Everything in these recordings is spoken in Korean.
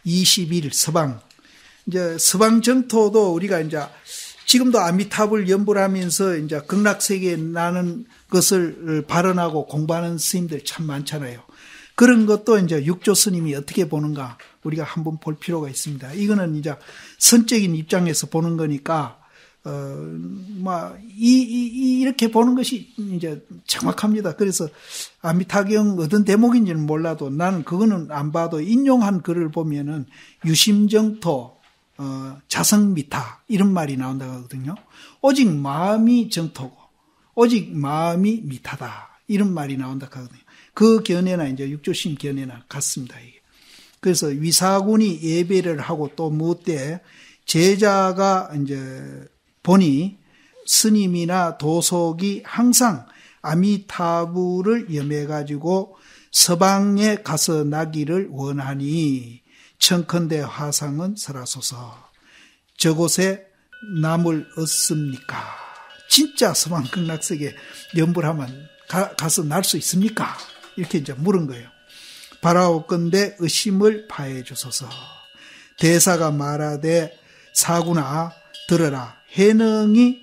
20일 서방. 이제 서방 정토도 우리가 이제 지금도 아미타불 연불 하면서 이제 극락세계에 나는 것을 발언하고 공부하는 스님들 참 많잖아요. 그런 것도 이제 육조 스님이 어떻게 보는가 우리가 한번 볼 필요가 있습니다. 이거는 이제 선적인 입장에서 보는 거니까, 이렇게 보는 것이 이제 정확합니다. 그래서 아미타경 어떤 대목인지는 몰라도 나는 그거는 안 봐도 인용한 글을 보면은 유심정토, 자성미타 이런 말이 나온다고 하거든요. 오직 마음이 정토고 오직 마음이 미타다 이런 말이 나온다고 하거든요. 그 견해나 이제 육조심 견해나 같습니다. 이게. 그래서 위사군이 예배를 하고 또 무엇때 제자가 이제 보니 스님이나 도속이 항상 아미타불을 염해가지고 서방에 가서 나기를 원하니 청컨대 화상은 설하소서. 저곳에 남을 얻습니까? 진짜 서방 극락세계 연불하면 가서 날 수 있습니까? 이렇게 이제 물은 거예요. 바라옵건대 의심을 파해 주소서. 대사가 말하되 사구나 들어라. 해능이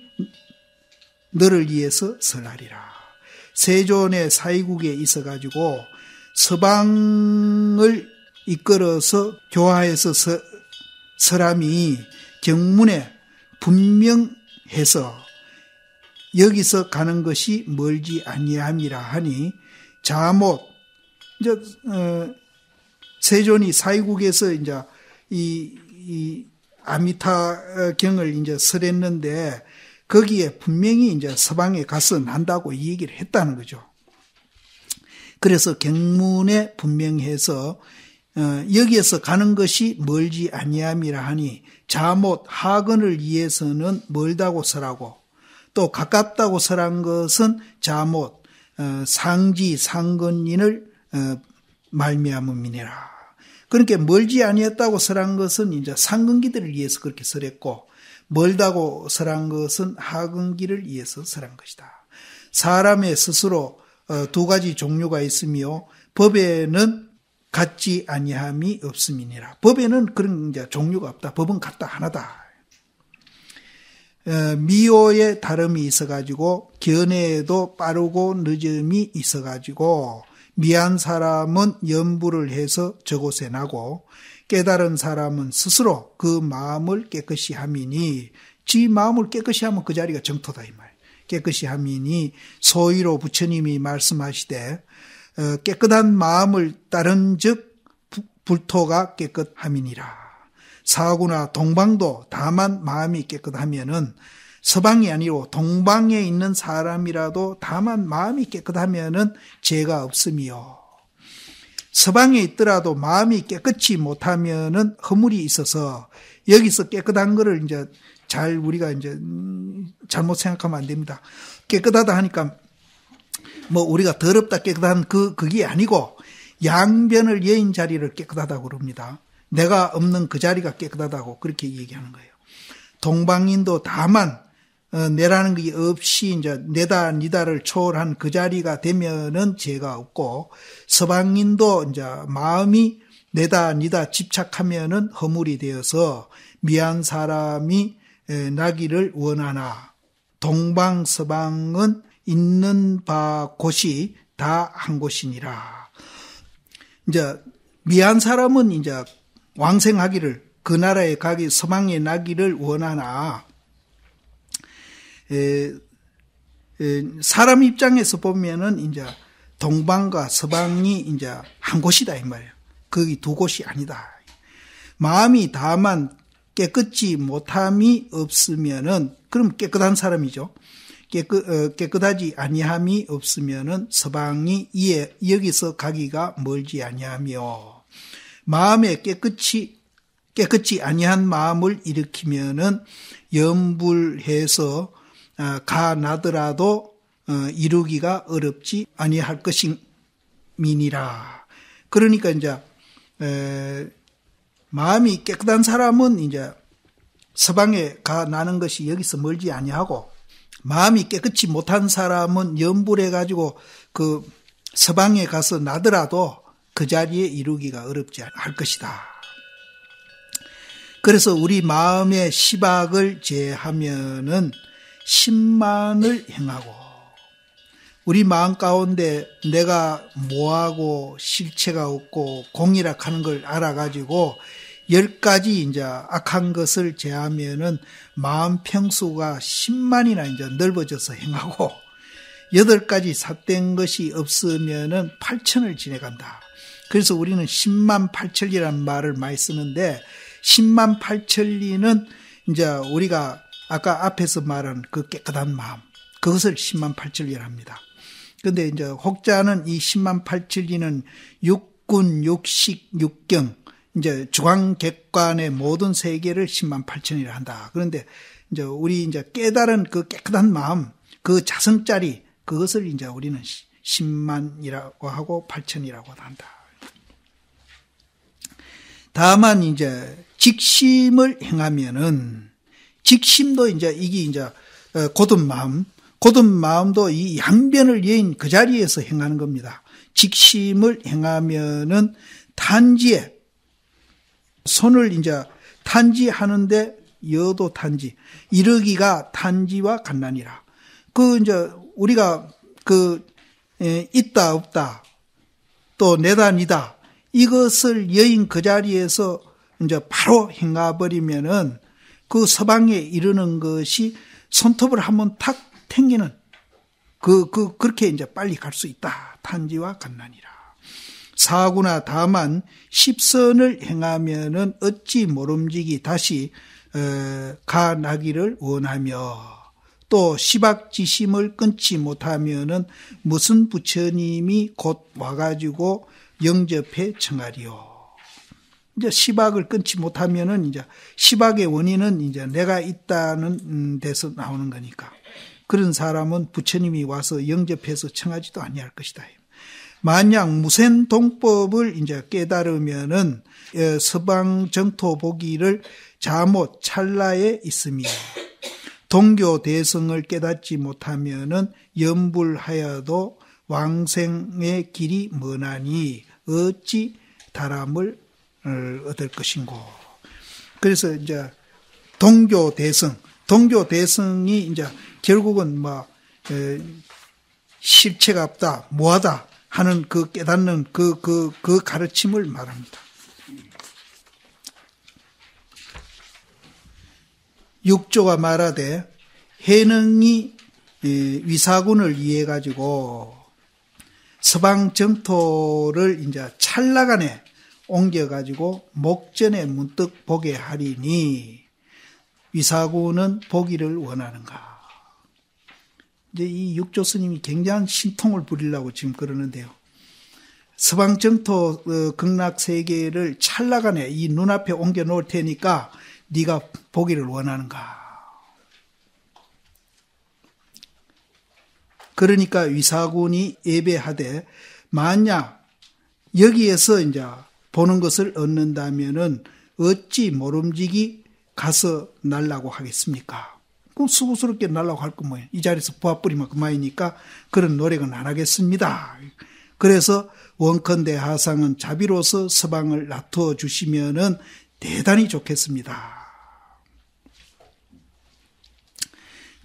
너를 위해서 설하리라. 세존의 사이국에 있어가지고 서방을 이끌어서 교화해서 설함이 경문에 분명해서 여기서 가는 것이 멀지 아니함이라 하니 자못 이제 세존이 사이국에서 이제 이 아미타경을 이제 설했는데 거기에 분명히 이제 서방에 가서 난다고 이 얘기를 했다는 거죠. 그래서 경문에 분명해서 여기에서 가는 것이 멀지 아니함이라 하니 자못 하근을 위해서는 멀다고 설하고 또 가깝다고 설한 것은 자못 상지 상근인을 말미암음이니라. 그러니까 멀지 아니었다고 설한 것은 이제 상근기들을 위해서 그렇게 설했고 멀다고 설한 것은 하근기를 위해서 설한 것이다. 사람의 스스로 두 가지 종류가 있으며 법에는 같지 아니함이 없음이니라. 법에는 그런 이제 종류가 없다. 법은 같다 하나다. 미호의 다름이 있어가지고 견해에도 빠르고 늦음이 있어가지고 미한 사람은 염불을 해서 저곳에 나고 깨달은 사람은 스스로 그 마음을 깨끗이 함이니 지 마음을 깨끗이 하면 그 자리가 정토다 이 말. 깨끗이 함이니 소위로 부처님이 말씀하시되 깨끗한 마음을 따른 즉 불토가 깨끗함이니라. 사구나 동방도 다만 마음이 깨끗하면은 서방이 아니고 동방에 있는 사람이라도 다만 마음이 깨끗하면은 죄가 없음이요. 서방에 있더라도 마음이 깨끗이 못하면은 허물이 있어서 여기서 깨끗한 거를 이제 잘 우리가 이제 잘못 생각하면 안 됩니다. 깨끗하다 하니까 뭐 우리가 더럽다 깨끗한 그게 아니고 양변을 여인 자리를 깨끗하다고 그럽니다. 내가 없는 그 자리가 깨끗하다고 그렇게 얘기하는 거예요. 동방인도 다만 내라는 게 없이 이제 내다 니다를 초월한 그 자리가 되면은 죄가 없고 서방인도 이제 마음이 내다 니다 집착하면은 허물이 되어서 미한 사람이 나기를 원하나 동방 서방은 있는 바 곳이 다 한 곳이니라. 이제 미한 사람은 이제 왕생하기를 그 나라에 가기 서방에 나기를 원하나 사람 입장에서 보면은 이제 동방과 서방이 이제 한 곳이다 이 말이에요. 거기 두 곳이 아니다. 마음이 다만 깨끗지 못함이 없으면은 그럼 깨끗한 사람이죠. 깨끗하지 아니함이 없으면은 서방이 이에 여기서 가기가 멀지 아니하며 마음에 깨끗이 아니한 마음을 일으키면은 염불해서 가나더라도 이루기가 어렵지 아니할 것임이니라. 그러니까 이제 마음이 깨끗한 사람은 이제 서방에 가 나는 것이 여기서 멀지 아니하고 마음이 깨끗이 못한 사람은 염불해 가지고 그 서방에 가서 나더라도 그 자리에 이루기가 어렵지 할 것이다. 그래서 우리 마음의 시박을 제하면은 신만을 행하고, 우리 마음 가운데 내가 뭐하고 실체가 없고 공이락하는 걸 알아가지고 10가지 이제 악한 것을 제하면은 마음 평수가 10만이나 이제 넓어져서 행하고, 8가지 삿된 것이 없으면은 8천을 지내간다. 그래서 우리는 10만 8천리라는 말을 많이 쓰는데, 10만 8천리는 이제 우리가 아까 앞에서 말한 그 깨끗한 마음, 그것을 10만 8천리라 합니다. 근데 이제 혹자는 이 10만 8천리는 육군, 육식, 육경, 이제 주광객관의 모든 세계를 10만 8천이라 한다. 그런데 이제 우리 이제 깨달은 그 깨끗한 마음, 그 자성짜리, 그것을 이제 우리는 10만이라고 하고 8천이라고 한다. 다만 이제 직심을 행하면은, 직심도 이제 이게 이제 곧은 마음도 이 양변을 여인 그 자리에서 행하는 겁니다. 직심을 행하면은 탄지에, 손을 이제 탄지하는데 여도 탄지, 이르기가 탄지와 같나니라. 그 이제 우리가 있다 없다 또 내다 니다 이것을 여인 그 자리에서 이제 바로 행해버리면은 그 서방에 이르는 것이 손톱을 한번 탁 튕기는 그렇게 이제 빨리 갈 수 있다. 탄지와 같나니라. 사구나 다만 십선을 행하면은 어찌 모름지기 다시 가나기를 원하며, 또 시박지심을 끊지 못하면은 무슨 부처님이 곧 와가지고 영접해 청하리요. 이제 시박을 끊지 못하면은 이제 시박의 원인은 이제 내가 있다는 데서 나오는 거니까, 그런 사람은 부처님이 와서 영접해서 청하지도 아니할 것이다. 만약 무생동법을 이제 깨달으면은 서방 정토 보기를 자못 찰나에 있으며, 동교 대성을 깨닫지 못하면은 염불하여도 왕생의 길이 머나니 어찌 다람을 얻을 것인고. 그래서 이제 동교 대성이 이제 결국은 실체가 없다, 뭐하다 하는 그 깨닫는 그 가르침을 말합니다. 육조가 말하되 해능이 위사군을 이해 가지고 서방 정토를 이제 찰나간에 옮겨 가지고 목전에 문득 보게 하리니 위사군은 보기를 원하는가. 이제 이 육조 스님이 굉장한 신통을 부리려고 지금 그러는데요. 서방 정토 극락 세계를 찰나간에 이 눈앞에 옮겨 놓을 테니까 네가 보기를 원하는가. 그러니까 위사군이 예배하되, 만약 여기에서 이제 보는 것을 얻는다면은 어찌 모름지기 가서 날라고 하겠습니까? 그럼 수고스럽게 날라고 할 건 뭐예요? 이 자리에서 부합버리면 그만이니까 그런 노력은 안 하겠습니다. 그래서 원컨대 하상은 자비로서 서방을 놔두어 주시면은 대단히 좋겠습니다.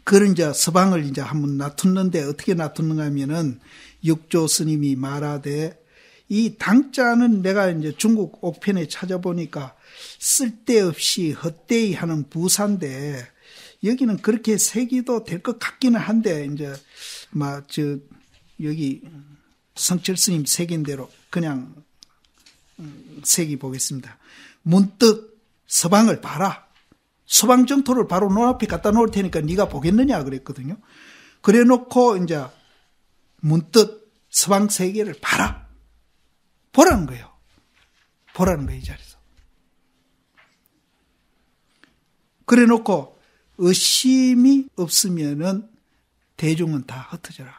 그런 이제 서방을 이제 한번 놔뒀는데 어떻게 놔뒀는가 하면은 육조 스님이 말하되, 이 당자는 내가 이제 중국 옥편에 찾아보니까 쓸데없이 헛되이 하는 부사인데, 여기는 그렇게 새기도 될 것 같기는 한데, 이제 여기 성철 스님 새긴 대로 그냥 새기 보겠습니다. 문득 서방을 봐라. 서방 정토를 바로 눈앞에 갖다 놓을 테니까 네가 보겠느냐 그랬거든요. 그래 놓고 이제 문득 서방 세계를 봐라. 보라는 거예요. 보라는 거예요, 이 자리에서. 그래 놓고 의심이 없으면은 대중은 다 흩어져라.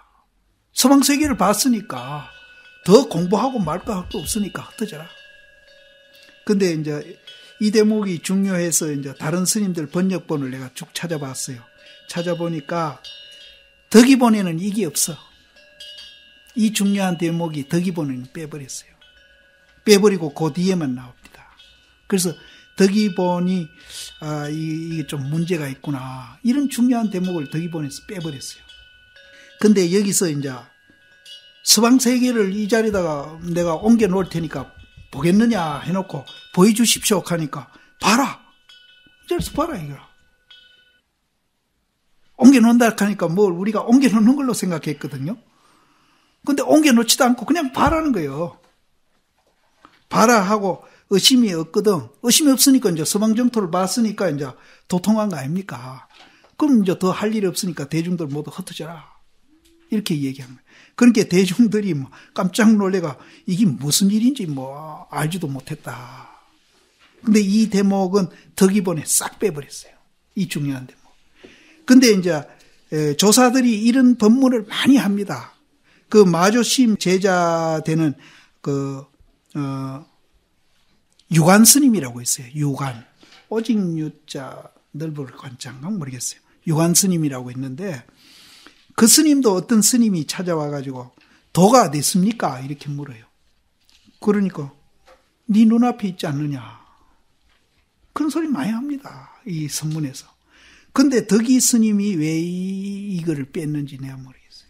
서방 세계를 봤으니까 더 공부하고 말까 할 거 없으니까 흩어져라. 근데 이제 이 대목이 중요해서 이제 다른 스님들 번역본을 내가 쭉 찾아봤어요. 찾아보니까 덕이본에는 이게 없어. 이 중요한 대목이 덕이본에는 빼버렸어요. 빼버리고 그 뒤에만 나옵니다. 그래서 덕이본이 이게 좀 문제가 있구나. 이런 중요한 대목을 덕이본에서 빼버렸어요. 근데 여기서 이제 서방 세계를 이 자리다가 내가 옮겨 놓을 테니까 보겠느냐 해놓고 보여주십시오 하니까 봐라. 이 자리에서 봐라 이거라. 옮겨 놓는다 하니까 뭘 우리가 옮겨 놓는 걸로 생각했거든요. 근데 옮겨 놓지도 않고 그냥 봐라는 거예요. 봐라 하고 의심이 없거든. 의심이 없으니까 이제 서방 정토를 봤으니까 이제 도통한 거 아닙니까? 그럼 이제 더 할 일이 없으니까 대중들 모두 흩어져라. 이렇게 얘기하는 거예요. 그러니까 대중들이 뭐 깜짝 놀래가 이게 무슨 일인지 뭐 알지도 못했다. 근데 이 대목은 덕이본에 싹 빼버렸어요. 이 중요한 대목. 근데 이제 조사들이 이런 법문을 많이 합니다. 그 마조심 제자 되는 유관 스님이라고 있어요. 유관. 오직 유자 넓을 관장강 모르겠어요. 유관 스님이라고 있는데 그 스님도 어떤 스님이 찾아와가지고 도가 됐습니까? 이렇게 물어요. 그러니까 네 눈앞에 있지 않느냐. 그런 소리 많이 합니다. 이 선문에서. 근데 덕이 스님이 왜 이거를 뺐는지 내가 모르겠어요.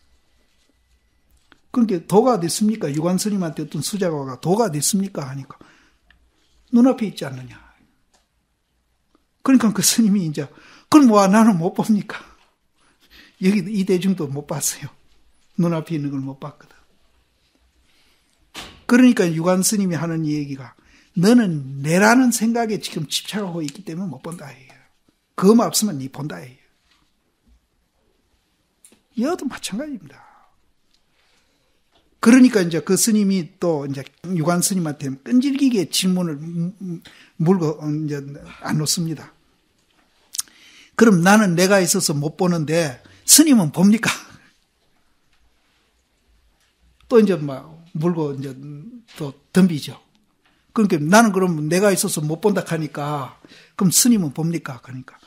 그러니까 도가 됐습니까? 유관 스님한테 어떤 수자가가 도가 됐습니까? 하니까 눈앞에 있지 않느냐. 그러니까 그 스님이 이제 그럼 와 나는 못 봅니까? 여기 이 대중도 못 봤어요. 눈앞에 있는 걸 못 봤거든. 그러니까 유관 스님이 하는 얘기가 너는 내라는 생각에 지금 집착하고 있기 때문에 못 본다. 그거 없으면 니 본다. 여도 마찬가지입니다. 그러니까 이제 그 스님이 또 이제 유관 스님한테 끈질기게 질문을 물고 이제 안 놓습니다. 그럼 나는 내가 있어서 못 보는데 스님은 봅니까? 또 이제 막 물고 이제 또 덤비죠. 그러니까 나는 그럼 내가 있어서 못 본다 하니까 그럼 스님은 봅니까? 그러니까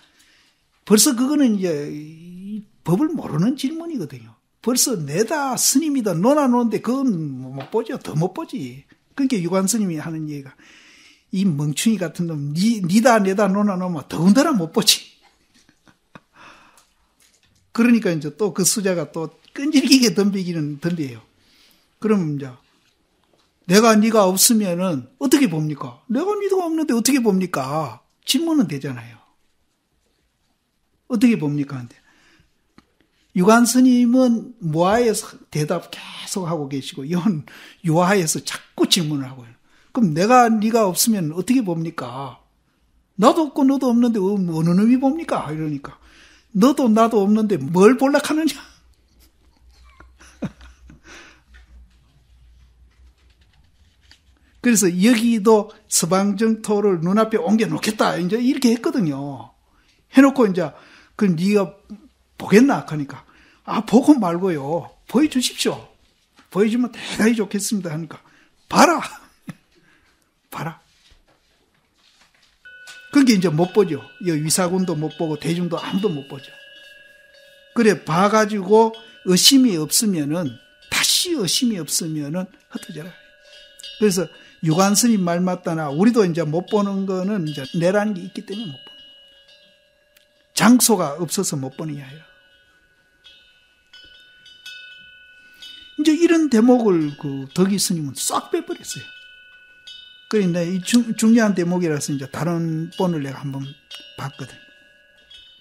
벌써 그거는 이제 법을 모르는 질문이거든요. 벌써 내다 스님이다 논아놓는데 그건 못 보죠. 더 못 보지. 그러니까 유관 스님이 하는 얘기가 이 멍충이 같은 놈 니다 내다 논아놓으면 더군다나 못 보지. 그러니까 이제 또 그 수자가 또 끈질기게 덤비기는 덤비에요. 그럼 이제 내가 네가 없으면은 어떻게 봅니까? 내가 네가 없는데 어떻게 봅니까? 질문은 되잖아요. 어떻게 봅니까? 근데 유관 스님은 무아에서 대답 계속 하고 계시고 이건 유아에서 자꾸 질문을 하고요. 그럼 내가 네가 없으면 어떻게 봅니까? 나도 없고 너도 없는데 어느 놈이 봅니까? 이러니까 너도 나도 없는데 뭘 볼락하느냐? 그래서 여기도 서방정토를 눈앞에 옮겨 놓겠다. 이제 이렇게 했거든요. 해놓고 이제 그 네가 보겠나? 하니까 보고 말고요. 보여주십시오. 보여주면 대단히 좋겠습니다. 하니까 봐라. 봐라. 그게 이제 못 보죠. 위사군도 못 보고 대중도 아무도 못 보죠. 그래 봐가지고 의심이 없으면은 다시 의심이 없으면은 흩어져라. 그래서 유관 스님 말 맞다나 우리도 이제 못 보는 거는 이제 내라는 게 있기 때문에 못 보는 거예요. 장소가 없어서 못 보는 게 아니라. 이제 이런 대목을 그 덕이 스님은 싹 빼버렸어요. 그러니까 이 중요한 대목이라서 이제 다른 본을 내가 한번 봤거든.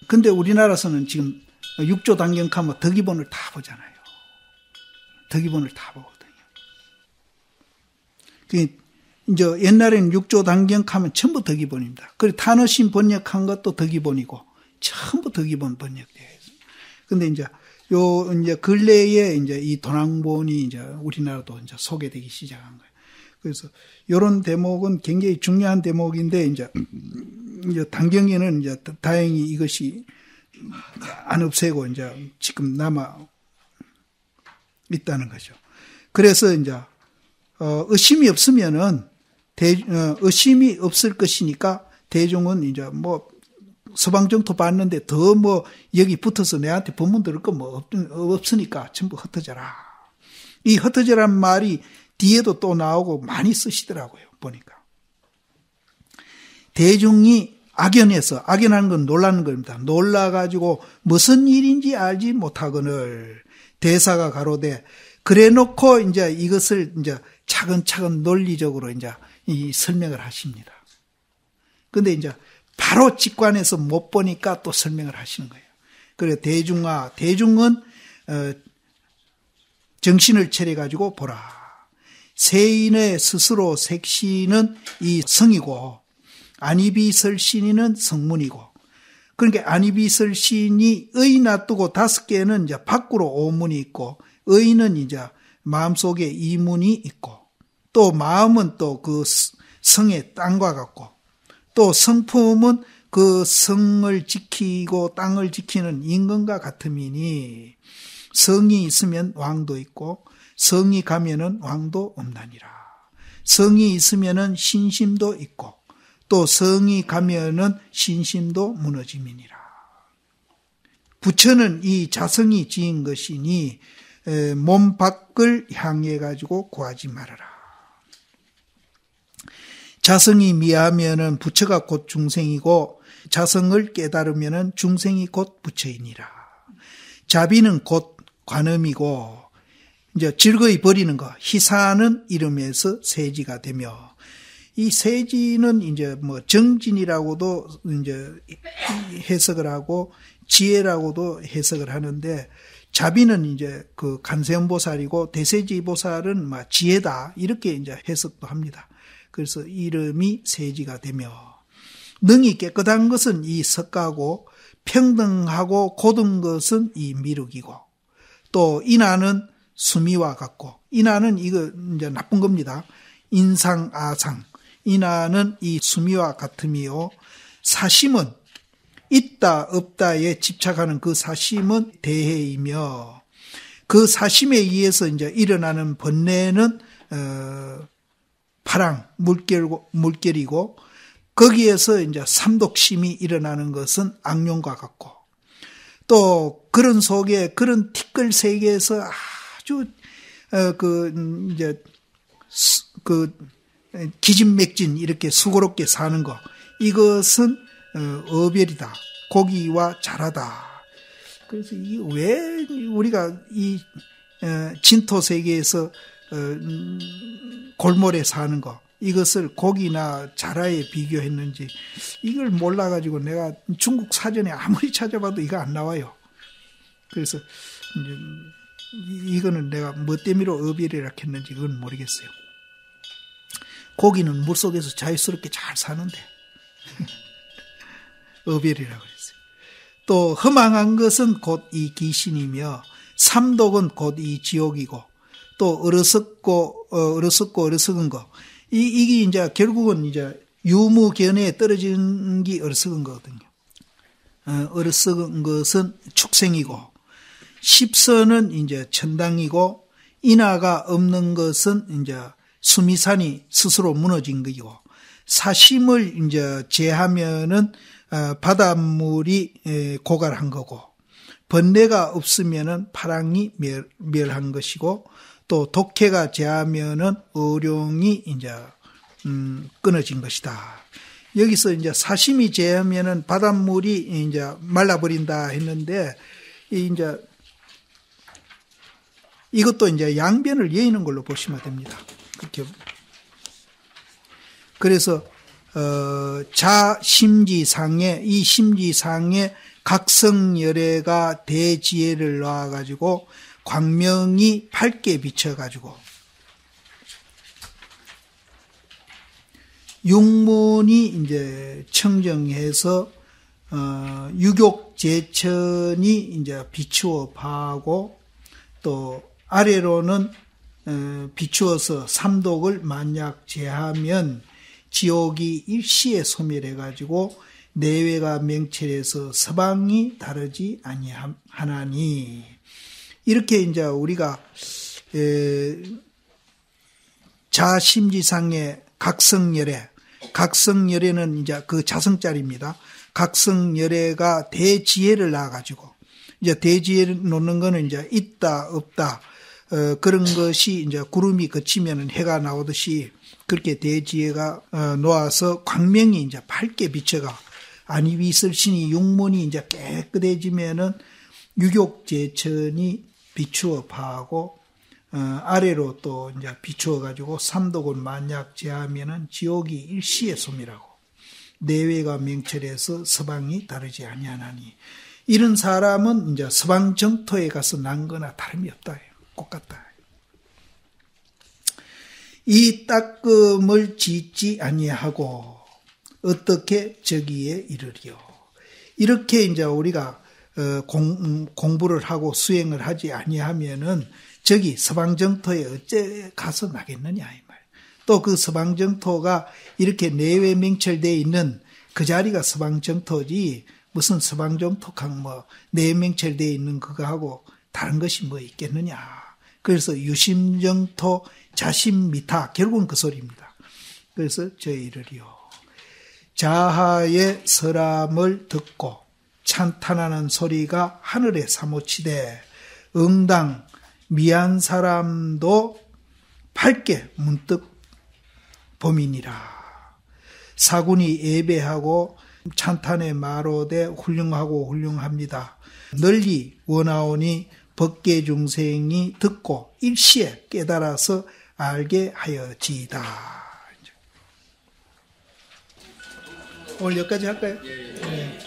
근데 우리나라에서는 지금 육조 단경하면 덕이본을 다 보잖아요. 덕이본을 다 보거든요. 이제 옛날에는 육조 단경하면 전부 덕이본입니다. 그리고 탄어신 번역한 것도 덕이본이고 전부 덕이본 번역되어 있어요. 근데 이제 이제 근래에 이제 이 도낭본이 이제 우리나라도 이제 소개되기 시작한 거예요. 그래서 이런 대목은 굉장히 중요한 대목인데 이제 단경에는 이제 다행히 이것이 안 없애고 이제 지금 남아 있다는 거죠. 그래서 이제 의심이 없으면은 의심이 없을 것이니까 대중은 이제 뭐 서방정토 봤는데 더 뭐 여기 붙어서 내한테 법문 들을 거 뭐 없으니까 전부 흩어져라. 이 흩어져란 말이 뒤에도 또 나오고 많이 쓰시더라고요. 보니까 대중이 악연하는 건 놀라는 겁니다. 놀라가지고 무슨 일인지 알지 못하거늘 대사가 가로되 그래 놓고 이제 이것을 이제 차근차근 논리적으로 이제 이 설명을 하십니다. 근데 이제 바로 직관해서 못 보니까 또 설명을 하시는 거예요. 그래 대중은 정신을 차려가지고 보라. 세인의 스스로 색시는 이 성이고 아니비설신이는 성문이고, 그러니까 아니비설신이 의 놔두고 5개는 이제 밖으로 오문이 있고, 의는 이제 마음속에 이문이 있고, 또 마음은 또 그 성의 땅과 같고, 또 성품은 그 성을 지키고 땅을 지키는 임금과 같음이니, 성이 있으면 왕도 있고, 성이 가면은 왕도 없나니라. 성이 있으면은 신심도 있고, 또 성이 가면은 신심도 무너짐이니라. 부처는 이 자성이 지은 것이니 몸 밖을 향해 가지고 구하지 말아라. 자성이 미하면은 부처가 곧 중생이고, 자성을 깨달으면은 중생이 곧 부처이니라. 자비는 곧 관음이고, 이제 즐거이 버리는 거, 희사는 이름에서 세지가 되며, 이 세지는 이제 뭐 정진이라고도 이제 해석을 하고 지혜라고도 해석을 하는데, 자비는 이제 그 간세음보살이고 대세지보살은 막 지혜다 이렇게 이제 해석도 합니다. 그래서 이름이 세지가 되며, 능이 깨끗한 것은 이 석가고 평등하고 고든 것은 이 미륵이고, 또 인하는 수미와 같고, 인하는 이거 이제 나쁜 겁니다. 인상 아상. 인하는 이 수미와 같음이요. 사심은 있다 없다에 집착하는 그 사심은 대해이며, 그 사심에 의해서 이제 일어나는 번뇌는 파랑 물결이고, 거기에서 이제 삼독심이 일어나는 것은 악룡과 같고, 또 그런 속에 그런 티끌 세계에서 아주 기진맥진 이렇게 수고롭게 사는 거, 이것은 어별이다. 고기와 자라다. 그래서 이 왜 우리가 이 진토 세계에서 골몰에 사는 거, 이것을 고기나 자라에 비교했는지 이걸 몰라가지고 내가 중국 사전에 아무리 찾아봐도 이거 안 나와요. 그래서 이거는 내가 뭐 때문에 어별이라 했는지 그건 모르겠어요. 고기는 물속에서 자유스럽게 잘 사는데 어별이라고 그랬어요. 또 허망한 것은 곧 이 귀신이며, 삼독은 곧 이 지옥이고, 또 어리석은 거, 이게 이제 결국은 이제 유무견에 떨어진 게 어리석은 거거든요. 어리석은 것은 축생이고, 십선은 이제 천당이고, 인하가 없는 것은 이제 수미산이 스스로 무너진 것이고, 사심을 이제 제하면은 바닷물이 고갈한 거고, 번뇌가 없으면은 파랑이 멸한 것이고, 또 독해가 제하면은 어룡이 이제 끊어진 것이다. 여기서 이제 사심이 제하면은 바닷물이 이제 말라버린다 했는데, 이제 이것도 이제 양변을 예의는 걸로 보시면 됩니다. 그렇게. 그래서 자심지상에, 이 심지상에 각성열애가 대지혜를 놓아가지고 광명이 밝게 비쳐가지고, 육문이 이제 청정해서 유욕제천이 이제 비추어 파하고, 또 아래로는 비추어서 삼독을 만약 제하면 지옥이 일시에 소멸해가지고 내외가 명철해서 서방이 다르지 아니하나니, 이렇게 이제 우리가 자심지상의 각성열애는 이제 그 자성자리입니다. 각성열애가 대지혜를 낳아가지고, 이제 대지혜를 놓는 거는 이제 있다 없다, 그런 것이 이제 구름이 그치면은 해가 나오듯이 그렇게 대지혜가 놓아서 광명이 이제 밝게 비춰가 안이 위설신이 육문이 이제 깨끗해지면은 유욕제천이 비추어 파하고 아래로 또 이제 비추어 가지고 삼도군 만약 제하면은 지옥이 일시에 솜이라고 내외가 명철해서 서방이 다르지 아니하나니 이런 사람은 이제 서방 정토에 가서 난 거나 다름이 없다. 똑같다. 이 따끔을 짓지 아니하고 어떻게 저기에 이르리요. 이렇게 이제 우리가 공부를 하고 수행을 하지 아니하면은 저기 서방정토에 어째 가서 나겠느냐 이 말. 또 그 서방정토가 이렇게 내외 명철되어 있는 그 자리가 서방정토지 무슨 서방정토강 뭐 내외 명철되어 있는 그거하고 다른 것이 뭐 있겠느냐. 그래서 유심정토 자심미타 결국은 그 소리입니다. 그래서 저 이르리요. 자하의 설함을 듣고 찬탄하는 소리가 하늘에 사모치되 응당 미한 사람도 밝게 문득 범이니라. 사군이 예배하고 찬탄의 마로되 훌륭하고 훌륭합니다. 널리 원하오니 법계 중생이 듣고 일시에 깨달아서 알게 하여지이다. 오늘 여기까지 할까요? 네.